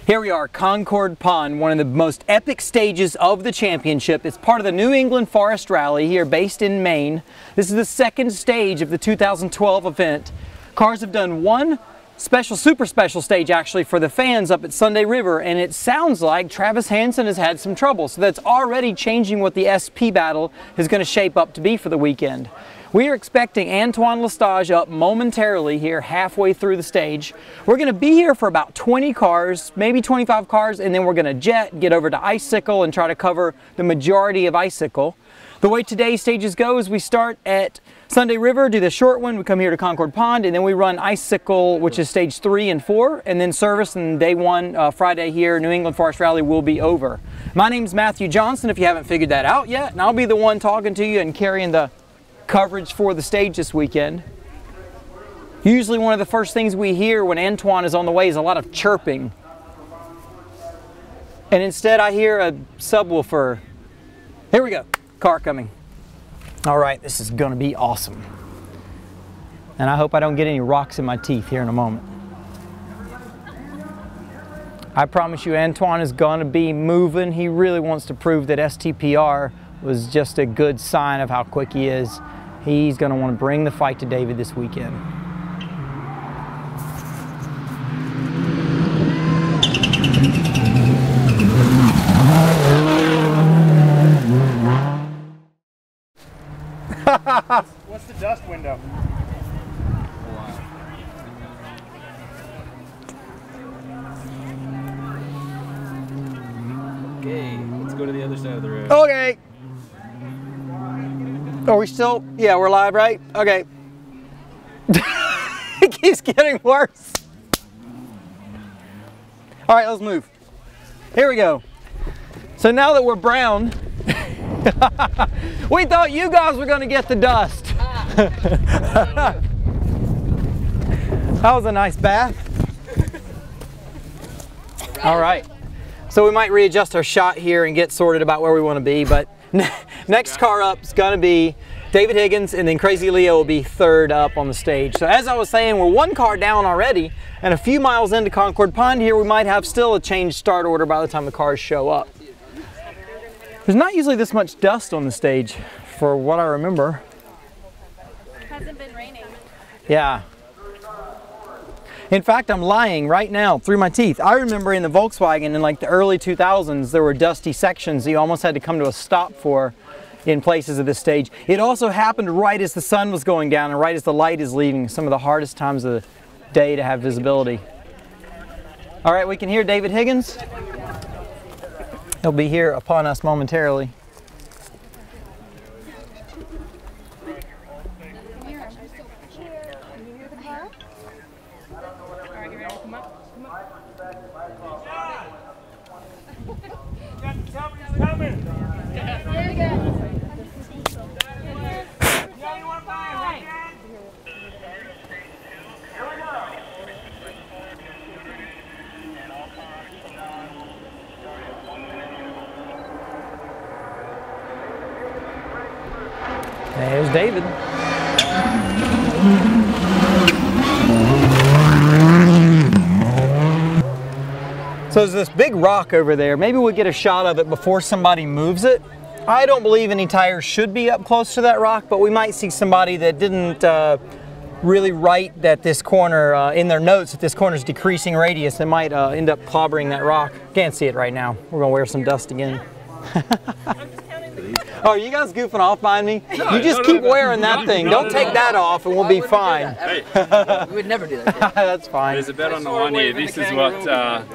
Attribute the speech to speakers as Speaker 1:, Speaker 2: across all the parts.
Speaker 1: Here we are, Concord Pond, one of the most epic stages of the championship. It's part of the New England Forest Rally here, based in Maine. This is the second stage of the 2012 event. Cars have done one super special stage actually for the fans up at Sunday River, and it sounds like Travis Hansen has had some trouble. So that's already changing what the SP battle is going to shape up to be for the weekend. We are expecting Antoine Lestage up momentarily here halfway through the stage. We're going to be here for about 20 cars, maybe 25 cars, and then we're going to jet, get over to Icicle, and try to cover the majority of Icicle. The way today's stages go is we start at Sunday River, do the short one, we come here to Concord Pond, and then we run Icicle, which is stage 3 and 4, and then service, and day 1, Friday here, New England Forest Rally will be over. My name's Matthew Johnson, if you haven't figured that out yet, and I'll be the one talking to you and carrying the coverage for the stage this weekend. Usually one of the first things we hear when Antoine is on the way is a lot of chirping. And instead I hear a subwoofer. Here we go, car coming. All right, this is gonna be awesome. And I hope I don't get any rocks in my teeth here in a moment. I promise you Antoine is gonna be moving. He really wants to prove that STPR was just a good sign of how quick he is. He's going to want to bring the fight to David this weekend.
Speaker 2: What's the dust window?
Speaker 3: Okay, let's go to the other side of the road.
Speaker 1: Okay. Are we still? Yeah, we're live, right? Okay. It keeps getting worse. All right, let's move. Here we go. So now that we're brown, we thought you guys were going to get the dust. That was a nice bath. All right. So we might readjust our shot here and get sorted about where we want to be, but next car up is going to be David Higgins, and then Crazy Leo will be third up on the stage. So as I was saying, we're one car down already, and a few miles into Concord Pond here, we might have still a changed start order by the time the cars show up. There's not usually this much dust on the stage, for what I remember.
Speaker 4: Hasn't been raining.
Speaker 1: Yeah. In fact, I'm lying right now through my teeth. I remember in the Volkswagen in like the early 2000s, there were dusty sections you almost had to come to a stop for in places of this stage. It also happened right as the sun was going down and right as the light is leaving, some of the hardest times of the day to have visibility. All right, we can hear David Higgins. He'll be here upon us momentarily. There's David. So there's this big rock over there. Maybe we'll get a shot of it before somebody moves it. I don't believe any tires should be up close to that rock, but we might see somebody that didn't really write that this corner, in their notes, that this corner is decreasing radius. They might end up clobbering that rock. Can't see it right now. We're gonna wear some dust again. Oh, are you guys goofing off behind me? No, you just keep wearing that thing. Don't take that off and we'll be fine.
Speaker 3: Hey.
Speaker 5: We would never do that.
Speaker 1: That's fine.
Speaker 3: There's a bet on the line here. This is what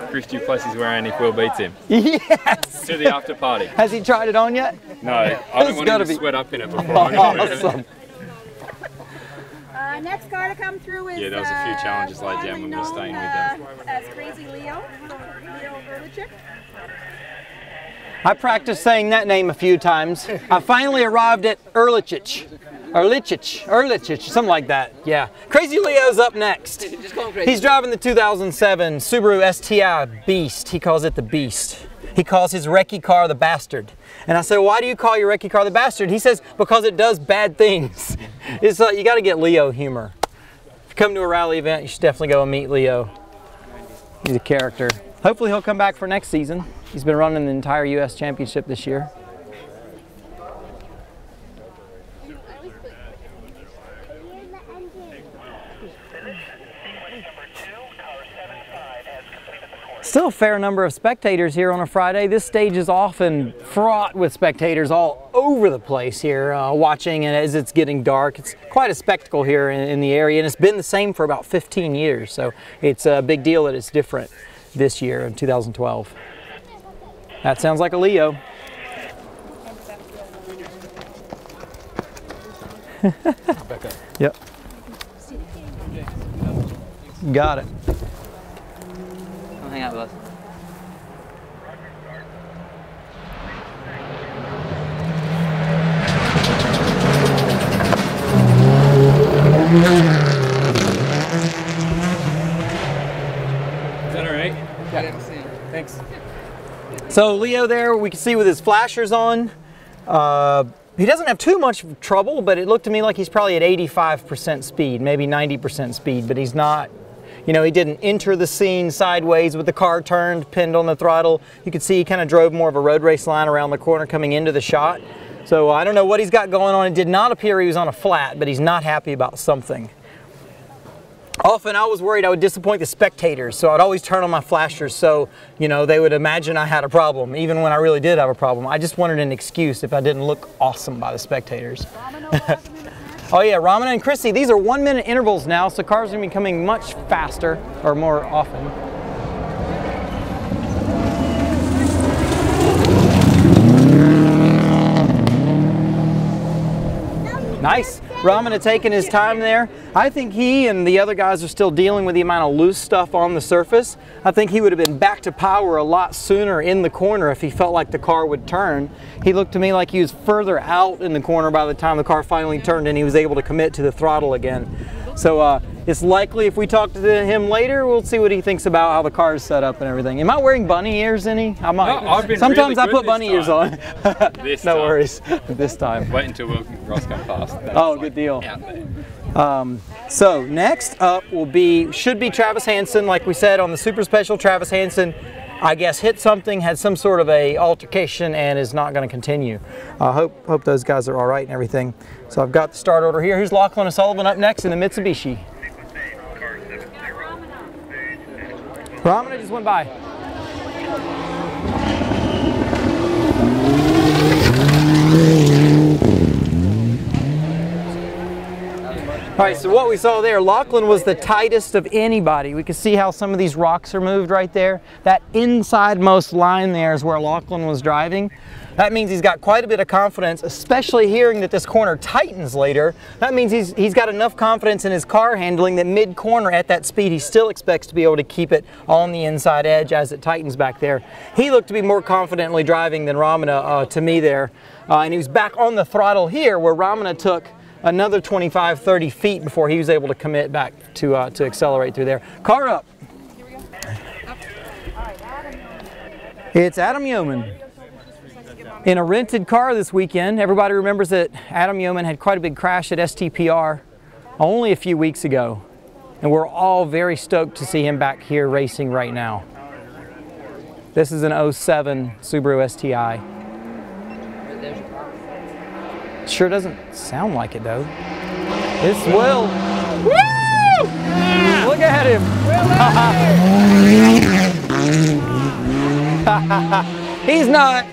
Speaker 3: Chris Duplessis is wearing if Will beats him.
Speaker 1: Yes!
Speaker 3: To the after party.
Speaker 1: Has he tried it on yet?
Speaker 3: No, I don't want him to sweat up in it before I go.
Speaker 1: Awesome.
Speaker 4: Next car to come through is
Speaker 3: Yeah, there was a few challenges laid down when we were staying with them.
Speaker 4: As Crazy Leo, Leo Verlichik.
Speaker 1: I practiced saying that name a few times. I finally arrived at Erlichich, something like that. Yeah. Crazy Leo's up next.
Speaker 5: Just call him Crazy.
Speaker 1: He's driving the 2007 Subaru STI Beast. He calls it the Beast. He calls his recce car the Bastard. And I said, why do you call your recce car the Bastard? He says, because it does bad things. It's you got to get Leo humor. If you come to a rally event, you should definitely go and meet Leo. He's a character. Hopefully he'll come back for next season. He's been running the entire U.S. Championship this year. Still a fair number of spectators here on a Friday. This stage is often fraught with spectators all over the place here watching, and as it's getting dark, it's quite a spectacle here in the area, and it's been the same for about 15 years, so it's a big deal that it's different this year in 2012. That sounds like a Leo. Yep. Got it.
Speaker 5: Hang out with us.
Speaker 3: Is that all right?
Speaker 5: Yeah. Thanks.
Speaker 1: So Leo there, we can see with his flashers on, he doesn't have too much trouble, but it looked to me like he's probably at 85% speed, maybe 90% speed, but he's not. You know, he didn't enter the scene sideways with the car turned, pinned on the throttle. You could see he kind of drove more of a road race line around the corner coming into the shot. So I don't know what he's got going on. It did not appear he was on a flat, but he's not happy about something. Often I was worried I would disappoint the spectators, so I'd always turn on my flashers so, you know, they would imagine I had a problem, even when I really did have a problem. I just wanted an excuse if I didn't look awesome by the spectators. Oh yeah, Ramana and Chrissy, these are 1 minute intervals now, so cars are becoming much faster, or more often. Nice. Ramana taking his time there. I think he and the other guys are still dealing with the amount of loose stuff on the surface. I think he would have been back to power a lot sooner in the corner if he felt like the car would turn. He looked to me like he was further out in the corner by the time the car finally turned and he was able to commit to the throttle again. So it's likely if we talk to him later, we'll see what he thinks about how the car is set up and everything. Am I wearing bunny ears, any? I might.
Speaker 3: No, I've been
Speaker 1: Sometimes
Speaker 3: really
Speaker 1: I put bunny ears on. No worries. This time.
Speaker 3: Wait until Rockstar passed.
Speaker 1: Oh, good deal. So next up should be Travis Hansen. Like we said on the Super Special, Travis Hansen, I guess, hit something, had some sort of a altercation, and is not going to continue. I hope those guys are all right and everything. So I've got the start order here. Here's Lachlan O'Sullivan up next in the Mitsubishi. Ramana just went by. All right, so what we saw there, Lachlan was the tightest of anybody. We could see how some of these rocks are moved right there. That inside-most line there is where Lachlan was driving. That means he's got quite a bit of confidence, especially hearing that this corner tightens later. That means he's got enough confidence in his car handling that mid-corner at that speed, he still expects to be able to keep it on the inside edge as it tightens back there. He looked to be more confidently driving than Ramana to me there. And he was back on the throttle here where Ramana took another 25, 30 feet before he was able to commit back to accelerate through there. Car up. It's Adam Yeoman in a rented car this weekend. Everybody remembers that Adam Yeoman had quite a big crash at STPR only a few weeks ago. And we're all very stoked to see him back here racing right now. This is an 07 Subaru STI. Sure doesn't sound like it though. It's Will. Woo! Look at him. He's not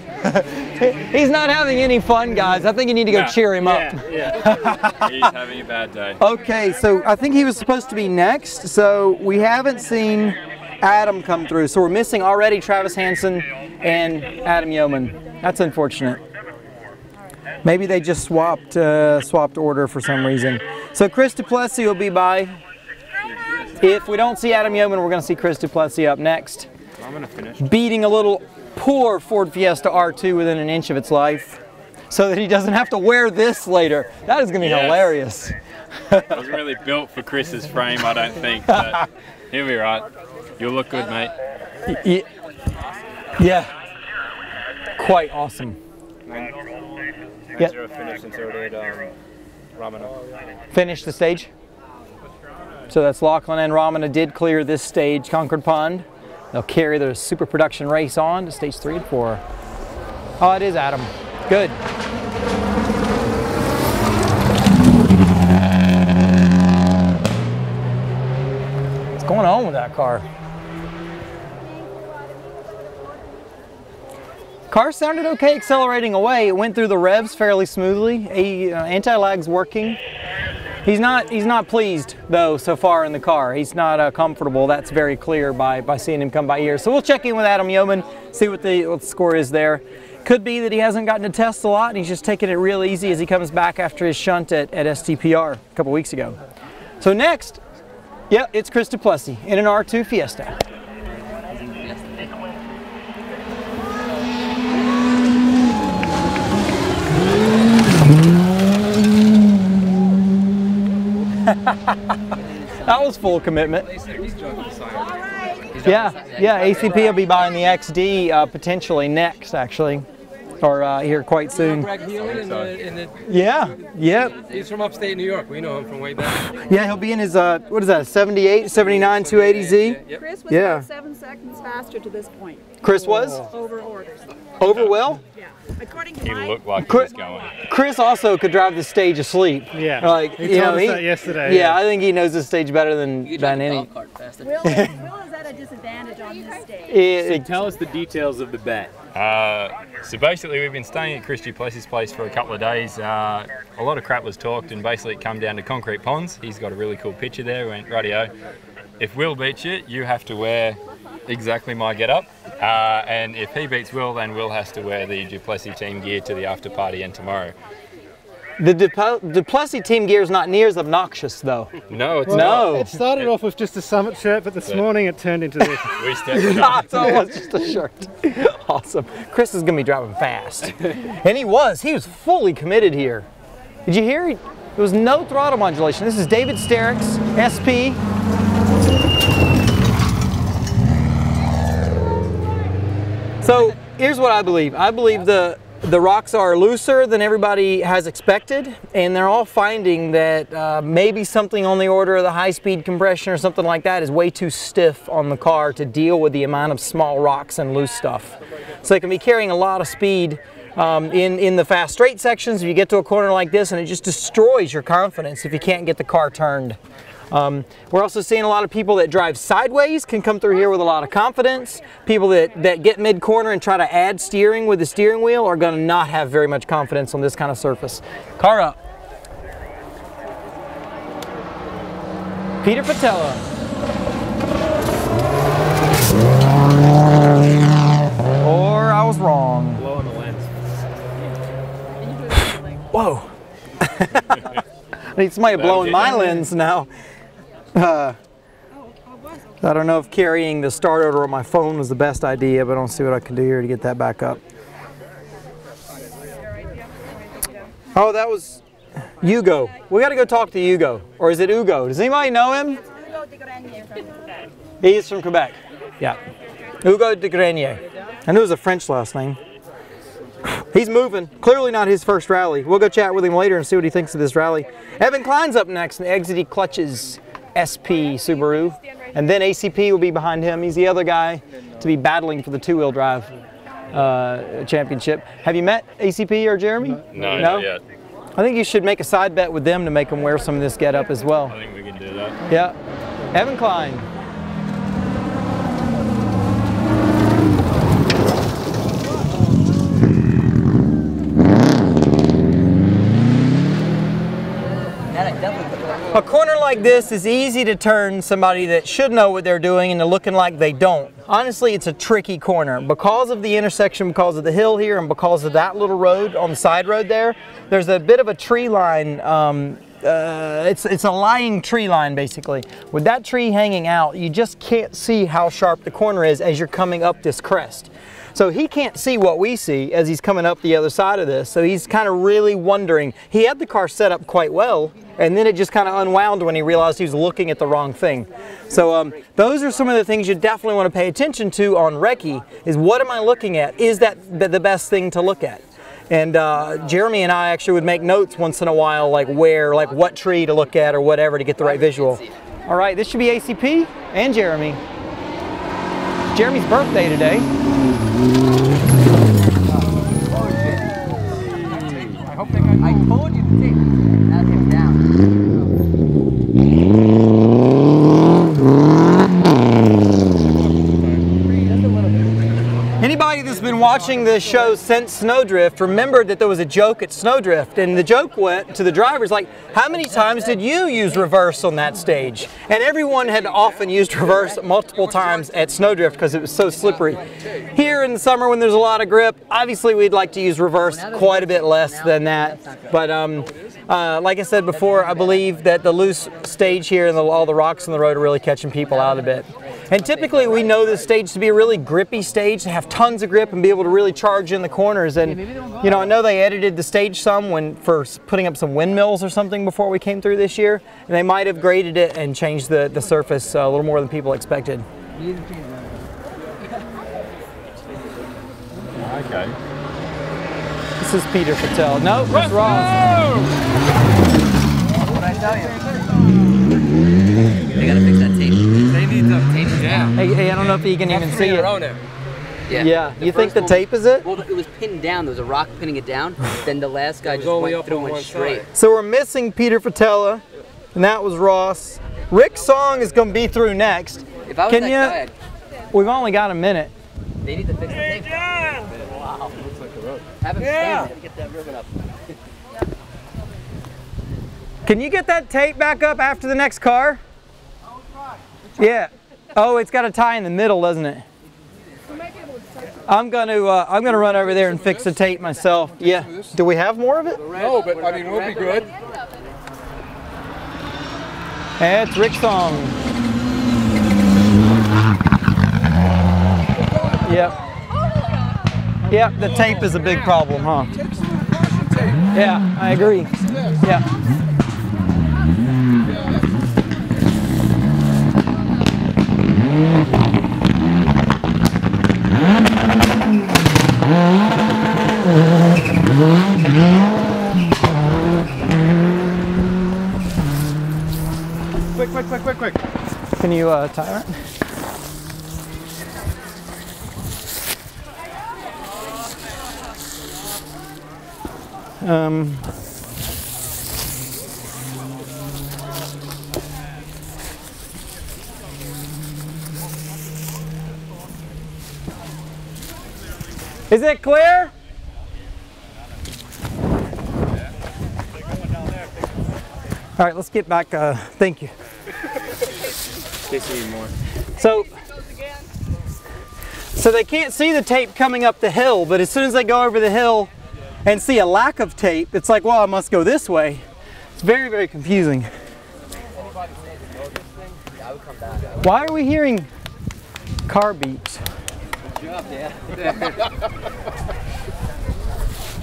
Speaker 1: having any fun, guys. I think you need to go cheer him up.
Speaker 3: Yeah. He's having a bad day.
Speaker 1: Okay, so I think he was supposed to be next. So we haven't seen Adam come through. So we're missing already Travis Hansen and Adam Yeoman. That's unfortunate. Maybe they just swapped order for some reason. So Chris Duplessis will be by. If we don't see Adam Yeoman, we're going to see Chris Duplessis up next.
Speaker 3: I'm going to finish.
Speaker 1: Beating a little poor Ford Fiesta R2 within an inch of its life so that he doesn't have to wear this later. That is going to be hilarious.
Speaker 3: It wasn't really built for Chris's frame, I don't think, but he'll be right. You'll look good, mate.
Speaker 1: Yeah. Quite awesome.
Speaker 3: Yep. Finish since already at Ramana.
Speaker 1: Finish the stage. So that's Lachlan and Ramana did clear this stage, Concord Pond. They'll carry the super production race on to stage 3 and 4. Oh, it is Adam. Good. What's going on with that car? Car sounded okay accelerating away. It went through the revs fairly smoothly. Anti-lag's working. He's not pleased though so far in the car. He's not comfortable. That's very clear by seeing him come by here. So we'll check in with Adam Yeoman, see what the score is there. Could be that he hasn't gotten to test a lot and he's just taking it real easy as he comes back after his shunt at STPR a couple weeks ago. So next, yeah, it's Chris Duplessis in an R2 Fiesta. That was full commitment. Yeah, ACP will be buying the XD potentially next, actually, or here quite soon. Yeah, yep.
Speaker 5: He's from upstate New York. We know him from way back.
Speaker 1: Yeah, he'll be in his, what is that, 78, 79 280Z?
Speaker 4: Chris was about 7 seconds faster to this point.
Speaker 1: Chris was?
Speaker 4: Over orders.
Speaker 1: Over well?
Speaker 4: Yeah. According to
Speaker 3: He
Speaker 4: my...
Speaker 3: looked like he was going.
Speaker 1: Chris also could drive the stage asleep.
Speaker 2: Yeah,
Speaker 1: like
Speaker 2: he told us that yesterday.
Speaker 1: Yeah, I think he knows the stage better than any.
Speaker 4: Will is at a disadvantage on this stage.
Speaker 6: Tell us the details of the bet.
Speaker 3: So basically we've been staying at Chris Duplessis' place for a couple of days. A lot of crap was talked and basically it come down to Concrete Ponds. He's got a really cool picture there. We went, rightio, if Will beats you, you have to wear exactly my getup. And if he beats Will, then Will has to wear the Duplessis team gear to the after party and tomorrow.
Speaker 1: The Duplessis team gear is not near as obnoxious though.
Speaker 3: No, it's
Speaker 1: no.
Speaker 3: not.
Speaker 2: It started off with just a Summit shirt, but this morning it turned into this.
Speaker 3: We stepped it up.
Speaker 1: It's almost just a shirt. Awesome. Chris is going to be driving fast. And he was fully committed here. Did you hear? There was no throttle modulation. This is David Sterrick's SP. So here's what I believe. I believe the Rockstar are looser than everybody has expected, and they're all finding that maybe something on the order of the high-speed compression or something like that is way too stiff on the car to deal with the amount of small rocks and loose stuff. So they can be carrying a lot of speed in the fast straight sections if you get to a corner like this, and it just destroys your confidence if you can't get the car turned. We're also seeing a lot of people that drive sideways can come through here with a lot of confidence. People that get mid-corner and try to add steering with the steering wheel are going to not have very much confidence on this kind of surface. Car up. Peter Patella. Or I was wrong.
Speaker 6: Blowing the lens.
Speaker 1: Whoa. I need somebody blowing my lens now. I don't know if carrying the start order on my phone was the best idea, but I'll see what I can do here to get that back up. Oh, that was Hugo. We got to go talk to Hugo. Or is it Hugo? Does anybody know him? He's from Quebec. Yeah. Hugo de Grenier. I knew it was a French last name. He's moving. Clearly not his first rally. We'll go chat with him later and see what he thinks of this rally. Evan Klein's up next in Exity Clutches SP Subaru. And then ACP will be behind him. He's the other guy to be battling for the two-wheel drive championship. Have you met ACP or Jeremy?
Speaker 3: No, not yet.
Speaker 1: I think you should make a side bet with them to make them wear some of this get up as well.
Speaker 3: I think we can do that.
Speaker 1: Yeah. Evan Klein. A corner like this is easy to turn somebody that should know what they're doing into looking like they don't. Honestly, it's a tricky corner. Because of the intersection, because of the hill here, and because of that little road on the side road there, there's a bit of a tree line. It's a lying tree line, basically. With that tree hanging out, you just can't see how sharp the corner is as you're coming up this crest. So he can't see what we see as he's coming up the other side of this. So he's kind of really wondering. He had the car set up quite well, and then it just kind of unwound when he realized he was looking at the wrong thing. So those are some of the things you definitely want to pay attention to on recce, is what am I looking at? Is that the best thing to look at? And Jeremy and I actually would make notes once in a while, like what tree to look at or whatever to get the right visual. All right, this should be ACP and Jeremy. Jeremy's birthday today.
Speaker 6: I told you to take that him down.
Speaker 1: Anybody that's been watching this show since Snowdrift remembered that there was a joke at Snowdrift, and the joke went to the drivers like, how many times did you use reverse on that stage? And everyone had often used reverse multiple times at Snowdrift because it was so slippery. Here in the summer when there's a lot of grip, obviously we'd like to use reverse quite a bit less than that. But like I said before, I believe that the loose stage here and all the rocks on the road are really catching people out a bit. And typically we know this stage to be a really grippy stage, to have tons of grip and be able to really charge in the corners. And you know, I know they edited the stage some for putting up some windmills or something before we came through this year, and they might have graded it and changed the surface a little more than people expected.
Speaker 3: Okay.
Speaker 1: This is Peter Patel. Nope, it's Ross.
Speaker 6: What'd I tell you? They gotta fix that tape. They need to tape it down.
Speaker 1: Hey, I don't know if you can even see it. Yeah. You think the tape is it?
Speaker 6: Well, it was pinned down. There was a rock pinning it down. Then the last guy just went through and went straight.
Speaker 1: So we're missing Peter Fatella, and that was Ross. Rick's song is going to be through next.
Speaker 6: If I was that guy,
Speaker 1: we've only got a minute.
Speaker 6: they need to fix the tape. Wow. Looks like the road. Have him stand and get that ribbon up.
Speaker 1: Can you get that tape back up after the next car? Yeah. Oh, it's got a tie in the middle, doesn't it? I'm gonna run over there and fix the tape myself. Yeah. Do we have more of it?
Speaker 7: No, but I mean, we'll be good.
Speaker 1: That's Rick's song. Yep. Yep, the tape is a big problem, huh? Yeah, I agree. Yeah.
Speaker 2: Quick.
Speaker 1: Can you tie it? Is it clear? All right, let's get back. Thank you. So they can't see the tape coming up the hill, but as soon as they go over the hill and see a lack of tape, it's like, well, I must go this way. It's very, very confusing. Why are we hearing car beeps?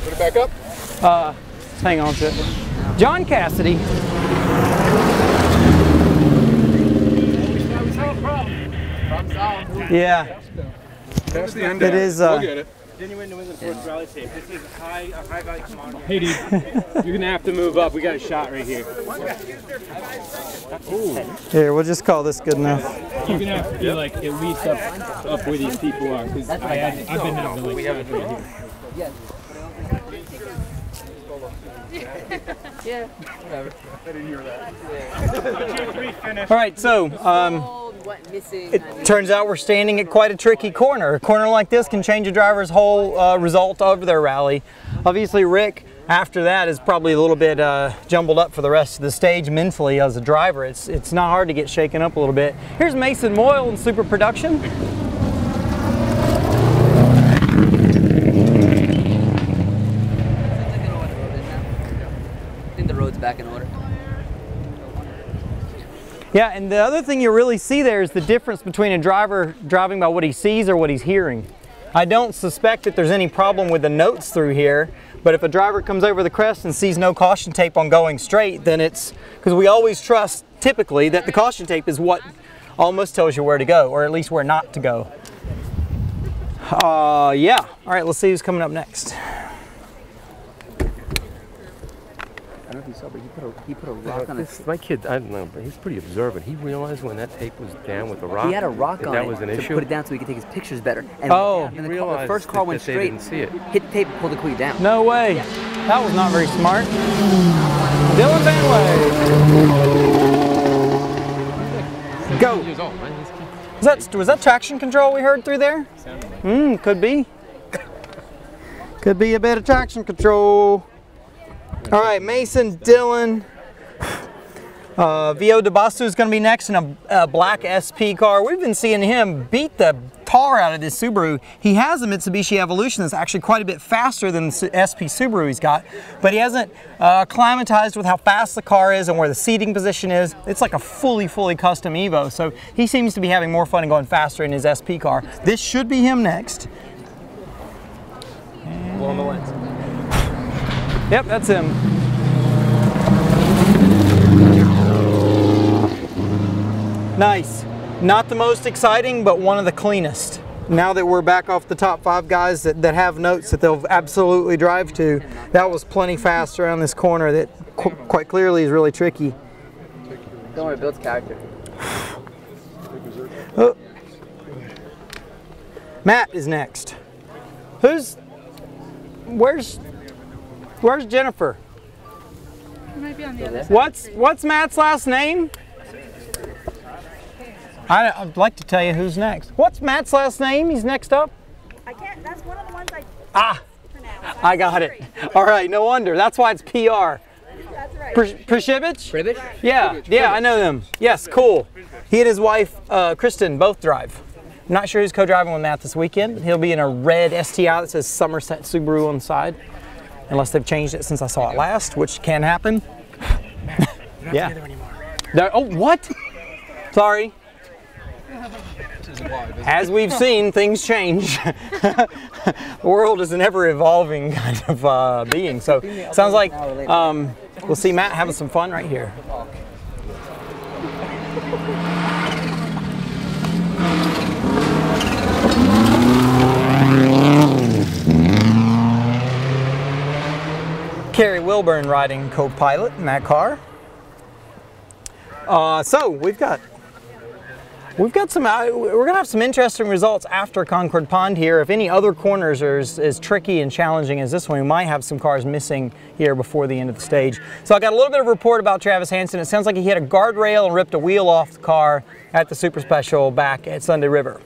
Speaker 7: Put it back up.
Speaker 1: Let's hang on to it. John Cassidy. Yeah.
Speaker 7: That's the end.
Speaker 1: It is.
Speaker 7: We'll get it.
Speaker 2: Genuine New England Force rally tape. This is a high value commodity.
Speaker 5: Hey dude, you're gonna have to move up. We got a shot right here.
Speaker 1: Here, we'll just call this good enough.
Speaker 5: You're gonna have to be like at least up where these people are, because I've been down to like we have it right here.
Speaker 6: Yeah, whatever.
Speaker 7: I didn't hear that.
Speaker 1: All right, so it turns out we're standing at quite a tricky corner. A corner like this can change a driver's whole result of their rally. Obviously, Rick, after that, is probably a little bit jumbled up for the rest of the stage mentally as a driver. It's not hard to get shaken up a little bit. Here's Mason Moyle in Super Production.
Speaker 6: I think the road's back in order.
Speaker 1: Yeah, and the other thing you really see there is the difference between a driver driving by what he sees or what he's hearing. I don't suspect that there's any problem with the notes through here, but if a driver comes over the crest and sees no caution tape on going straight, then it's, because we always trust typically that the caution tape is what almost tells you where to go, or at least where not to go. Yeah, all right, let's see who's coming up next.
Speaker 6: don't know if you saw, but he put a rock on it.
Speaker 8: My kid, I don't know, but he's pretty observant. He realized when that tape was down with the rock.
Speaker 6: He had a rock on
Speaker 8: that
Speaker 6: it
Speaker 8: was an
Speaker 6: to
Speaker 8: issue.
Speaker 6: put it down so he could take his pictures better. And, and the first car went straight,
Speaker 8: didn't see it.
Speaker 6: hit the tape and pulled the queen down.
Speaker 1: No way.
Speaker 6: Yeah.
Speaker 1: That was not very smart. Dylan Van Way. Go. Was that traction control we heard through there? Could be. Could be a bit of traction control. All right, Mason, Dylan. Vio DeBastu is going to be next in a black SP car. We've been seeing him beat the tar out of this Subaru. He has a Mitsubishi Evolution that's actually quite a bit faster than the SP Subaru he's got, but he hasn't acclimatized with how fast the car is and where the seating position is. It's like a fully custom Evo, so he seems to be having more fun and going faster in his SP car. This should be him next.
Speaker 5: Blowing the lens.
Speaker 1: Yep, that's him. Nice. Not the most exciting, but one of the cleanest. Now that we're back off the top 5 guys that have notes that they'll absolutely drive to, that was plenty fast around this corner that quite clearly is really tricky.
Speaker 6: Don't worry, it builds character.
Speaker 1: Oh. Matt is next. Where's Jennifer?
Speaker 4: It might be on the other side.
Speaker 1: What's Matt's last name? I'd like to tell you who's next. What's Matt's last name? He's next up.
Speaker 4: I can't. That's one of the ones I pronounce.
Speaker 1: I got it. All right, no wonder. That's why it's PR.
Speaker 4: That's right.
Speaker 1: Prashivich?
Speaker 6: Privich?
Speaker 1: Yeah, I know them. Yes, cool. He and his wife, Kristen, both drive. I'm not sure who's co-driving with Matt this weekend. He'll be in a red STI that says Somerset Subaru on the side. Unless they've changed it since I saw it last, which can happen. Yeah. Oh, what? Sorry. As we've seen, things change. The world is an ever-evolving kind of being. So sounds like we'll see Matt having some fun right here. Kerry Wilburn riding co-pilot in that car. So we've got some. We're gonna have some interesting results after Concord Pond here. If any other corners are as tricky and challenging as this one, we might have some cars missing here before the end of the stage. So I got a little bit of report about Travis Hansen. It sounds like he hit a guardrail and ripped a wheel off the car at the Super Special back at Sunday River.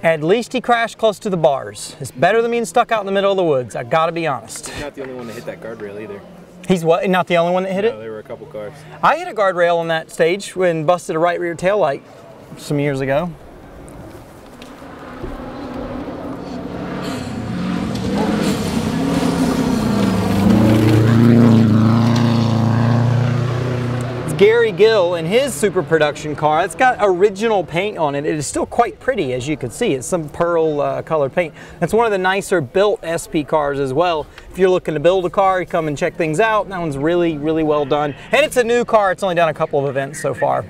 Speaker 1: At least he crashed close to the bars. It's better than being stuck out in the middle of the woods. I gotta be honest.
Speaker 5: He's not the only one that hit that guardrail either.
Speaker 1: He's what? Not the only one that hit it?
Speaker 5: No, there were a couple cars.
Speaker 1: I hit a guardrail on that stage when busted a right rear tail light some years ago. It's Gary Gill in his super production car. It's got original paint on it. It is still quite pretty, as you can see. It's some pearl colored paint. It's one of the nicer built SP cars as well. If you're looking to build a car, you come and check things out. That one's really well done. And it's a new car. It's only done a couple of events so far.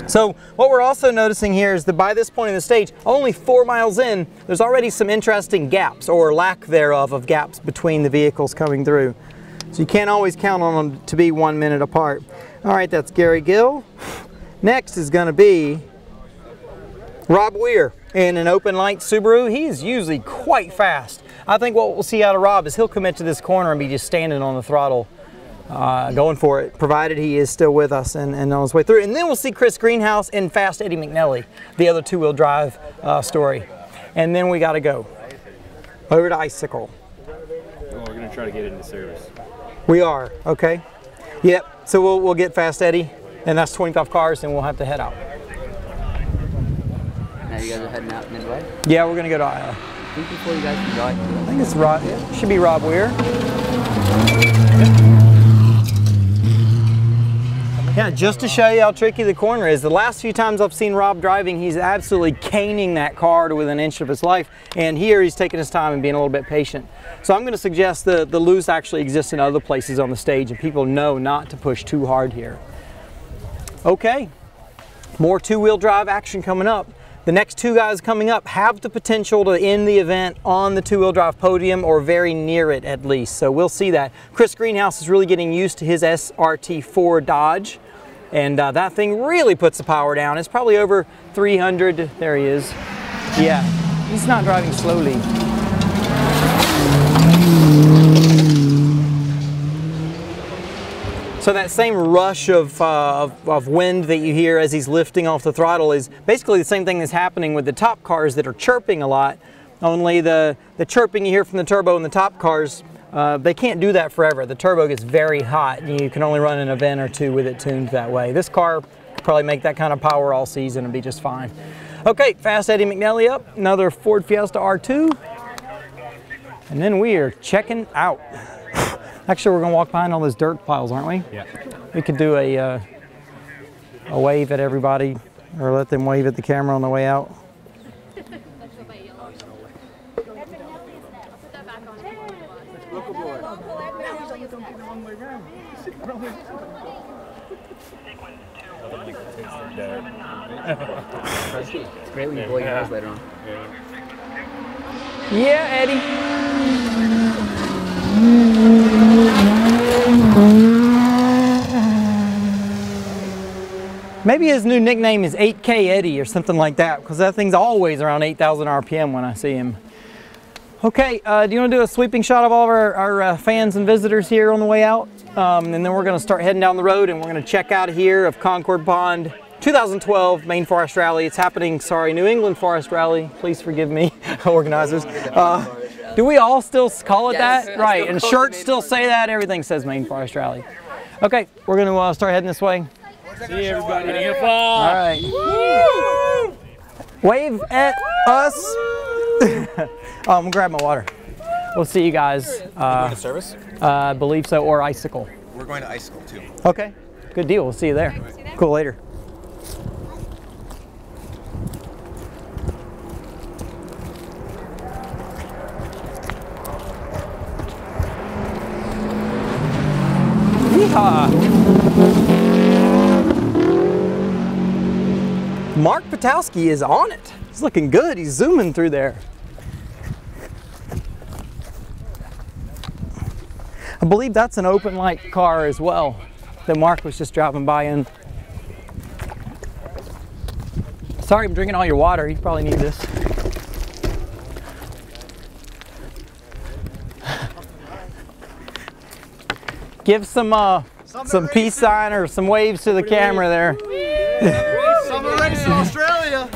Speaker 1: So what we're also noticing here is that by this point in the stage, only 4 miles in, there's already some interesting gaps, or lack thereof of gaps between the vehicles coming through. So you can't always count on them to be 1 minute apart. All right, that's Gary Gill. Next is going to be Rob Weir in an open light Subaru. He is usually quite fast. I think what we'll see out of Rob is he'll commit to this corner and be just standing on the throttle, going for it, provided he is still with us and on his way through. And then we'll see Chris Greenhouse and Fast Eddie McNelly, the other two-wheel drive story. And then we got to go over to Icicle.
Speaker 5: Oh, we're going to try to get it into service.
Speaker 1: We are, okay. Yep, so we'll get Fast Eddie, and that's 25 cars, and we'll have to head out.
Speaker 6: Now you guys are heading out midway?
Speaker 1: Yeah, we're going to go to
Speaker 6: I think before you guys can go,
Speaker 1: I think it's Rob, it should be Rob Weir. Yeah, just to show you how tricky the corner is, the last few times I've seen Rob driving, he's absolutely caning that car to within an inch of his life, and here he's taking his time and being a little bit patient. So I'm going to suggest the loose actually exists in other places on the stage, and people know not to push too hard here. Okay, more two-wheel drive action coming up. The next two guys coming up have the potential to end the event on the two-wheel drive podium or very near it at least. So we'll see that. Chris Greenhouse is really getting used to his SRT4 Dodge. And that thing really puts the power down. It's probably over 300. There he is. Yeah, he's not driving slowly. So that same rush of wind that you hear as he's lifting off the throttle is basically the same thing that's happening with the top cars that are chirping a lot. Only the chirping you hear from the turbo in the top cars, they can't do that forever. The turbo gets very hot and you can only run an event or two with it tuned that way. This car could probably make that kind of power all season and be just fine. Okay, Fast Eddie McNally up, another Ford Fiesta R2. And then we are checking out. Actually, we're gonna walk behind all those dirt piles, aren't we?
Speaker 5: Yeah.
Speaker 1: We could do a wave at everybody, or let them wave at the camera on the way out.
Speaker 6: It's great when you blow your nose later on.
Speaker 1: Yeah, Eddie. Maybe his new nickname is 8K Eddie or something like that, because that thing's always around 8,000 RPM when I see him. Okay, do you want to do a sweeping shot of all of our fans and visitors here on the way out? And then we're going to start heading down the road and we're going to check out here of Concord Pond 2012 Maine Forest Rally. It's happening, sorry, New England Forest Rally. Please forgive me, organizers. Do we all still call it that? Right, and shirts still say that, everything says Maine Forest Rally. Okay, we're going to start heading this way.
Speaker 5: See you, everybody.
Speaker 1: All right. Woo! Wave at us. I'm gonna grab my water. We'll see you guys.
Speaker 9: Going to service?
Speaker 1: I believe so, or Icicle.
Speaker 9: We're going to Icicle too.
Speaker 1: Okay, good deal. We'll see you there. Cool, later. Yeehaw! Mark Patowski is on it. He's looking good. He's zooming through there. I believe that's an open light car as well that Mark was just driving by in. Sorry, I'm drinking all your water. You probably need this. Give some peace sign or some waves to the camera there.
Speaker 7: Summer race in Australia.